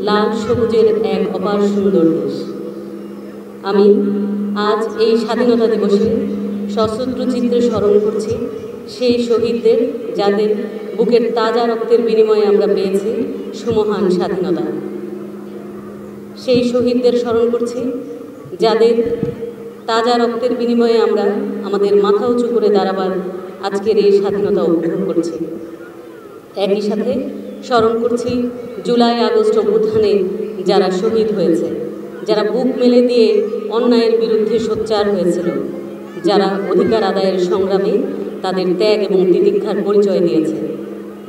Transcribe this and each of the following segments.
লাল সবুজের এক অপার সুন্দর দেশ। আমি আজ এই স্বাধীনতা দিবসে সশস্ত্র চিত্রে স্মরণ করছি সেই শহীদদের, যাদের বুকের তাজা রক্তের বিনিময়ে আমরা পেয়েছি সুমহান স্বাধীনতা। সেই শহীদদের স্মরণ করছি যাদের তাজা রক্তের বিনিময়ে আমরা আমাদের মাথা উঁচু করে দাঁড়াবার আজকের এই স্বাধীনতা উপভোগ করছি। একই সাথে স্মরণ করছি জুলাই আগস্ট অভ্যুত্থানে যারা শহীদ হয়েছে, যারা বুক মেলে দিয়ে অন্যায়ের বিরুদ্ধে সোচ্চার হয়েছিল, যারা অধিকার আদায়ের সংগ্রামে তাদের ত্যাগ এবং তিতিক্ষার পরিচয় দিয়েছে।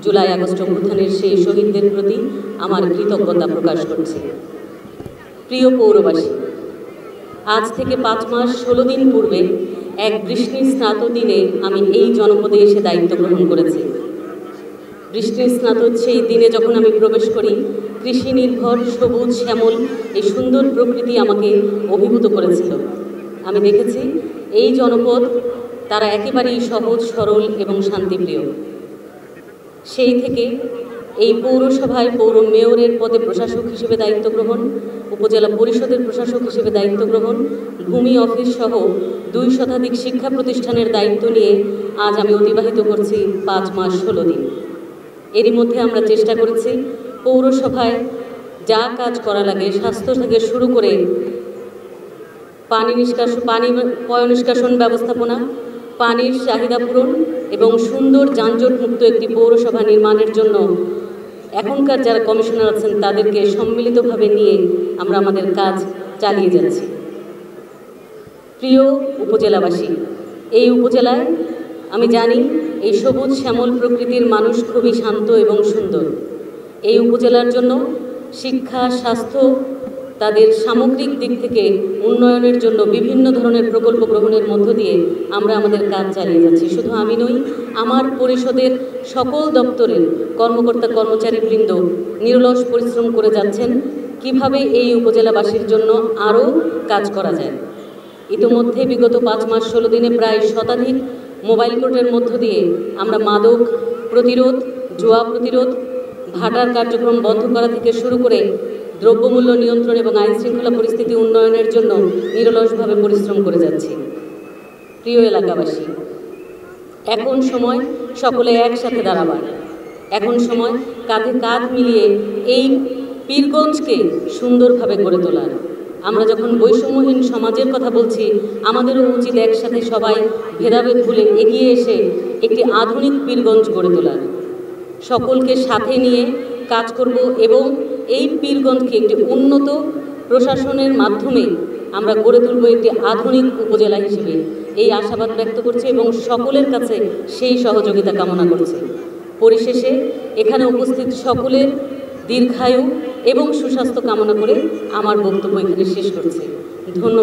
জুলাই আগস্ট অভ্যুত্থানের সেই শহীদদের প্রতি আমার কৃতজ্ঞতা প্রকাশ করছি। প্রিয় পৌরবাসী, আজ থেকে 5 মাস 16 দিন পূর্বে এক বৃষ্টিস্নাত দিনে আমি এই জনপদে এসে দায়িত্ব গ্রহণ করেছি। বৃষ্টিস্নাত সেই দিনে যখন আমি প্রবেশ করি, কৃষি নির্ভর সবুজ শ্যামল এই সুন্দর প্রকৃতি আমাকে অভিভূত করেছিল। আমি দেখেছি এই জনপদ তারা একেবারেই সহজ সরল এবং শান্তিপ্রিয়। সেই থেকে এই পৌরসভায় পৌর মেয়রের পদে প্রশাসক হিসেবে দায়িত্ব গ্রহণ, উপজেলা পরিষদের প্রশাসক হিসেবে দায়িত্ব গ্রহণ, ভূমি অফিস সহ 2 শতাধিক শিক্ষা প্রতিষ্ঠানের দায়িত্ব নিয়ে আজ আমি অতিবাহিত করছি 5 মাস 16 দিন। এরই মধ্যে আমরা চেষ্টা করেছি পৌরসভায় যা কাজ করা লাগে, স্বাস্থ্য থেকে শুরু করে পানি পয় নিষ্কাশন ব্যবস্থাপনা, পানির চাহিদা পূরণ এবং সুন্দর যানজটমুক্ত একটি পৌরসভা নির্মাণের জন্য এখনকার যারা কমিশনার আছেন তাদেরকে সম্মিলিতভাবে নিয়ে আমরা আমাদের কাজ চালিয়ে যাচ্ছি। প্রিয় উপজেলাবাসী, এই উপজেলায় আমি জানি এই সবুজ শ্যামল প্রকৃতির মানুষ খুবই শান্ত এবং সুন্দর। এই উপজেলার জন্য শিক্ষা, স্বাস্থ্য, তাদের সামগ্রিক দিক থেকে উন্নয়নের জন্য বিভিন্ন ধরনের প্রকল্প গ্রহণের মধ্য দিয়ে আমরা আমাদের কাজ চালিয়ে যাচ্ছি। শুধু আমি নই, আমার পরিষদের সকল দপ্তরের কর্মকর্তা কর্মচারীবৃন্দ নিরলস পরিশ্রম করে যাচ্ছেন কিভাবে এই উপজেলাবাসীর জন্য আরও কাজ করা যায়। ইতিমধ্যে বিগত 5 মাস 16 দিনে প্রায় শতাধিক মোবাইল কোর্টের মধ্য দিয়ে আমরা মাদক প্রতিরোধ, জুয়া প্রতিরোধ, ভাটার কার্যক্রম বন্ধ করা থেকে শুরু করে দ্রব্যমূল্য নিয়ন্ত্রণ এবং আইনশৃঙ্খলা পরিস্থিতি উন্নয়নের জন্য নিরলসভাবে পরিশ্রম করে যাচ্ছি। প্রিয় এলাকাবাসী, এখন সময় সকলে একসাথে দাঁড়াবার, এখন সময় কাঁধে কাঁধ মিলিয়ে এই পীরগঞ্জকে সুন্দরভাবে গড়ে তোলার। আমরা যখন বৈষম্যহীন সমাজের কথা বলছি, আমাদেরও উচিত একসাথে সবাই ভেদাভেদ ভুলে এগিয়ে এসে একটি আধুনিক পীরগঞ্জ গড়ে তোলার। সকলকে সাথে নিয়ে কাজ করব এবং এই পীরগঞ্জকে একটি উন্নত প্রশাসনের মাধ্যমে আমরা গড়ে তুলব একটি আধুনিক উপজেলা হিসেবে। এই আশাবাদ ব্যক্ত করছে এবং সকলের কাছে সেই সহযোগিতা কামনা করছে। পরিশেষে এখানে উপস্থিত সকলের দীর্ঘায়ু এবং সুস্বাস্থ্য কামনা করে আমার বক্তব্য এখানে শেষ করছি। ধন্যবাদ।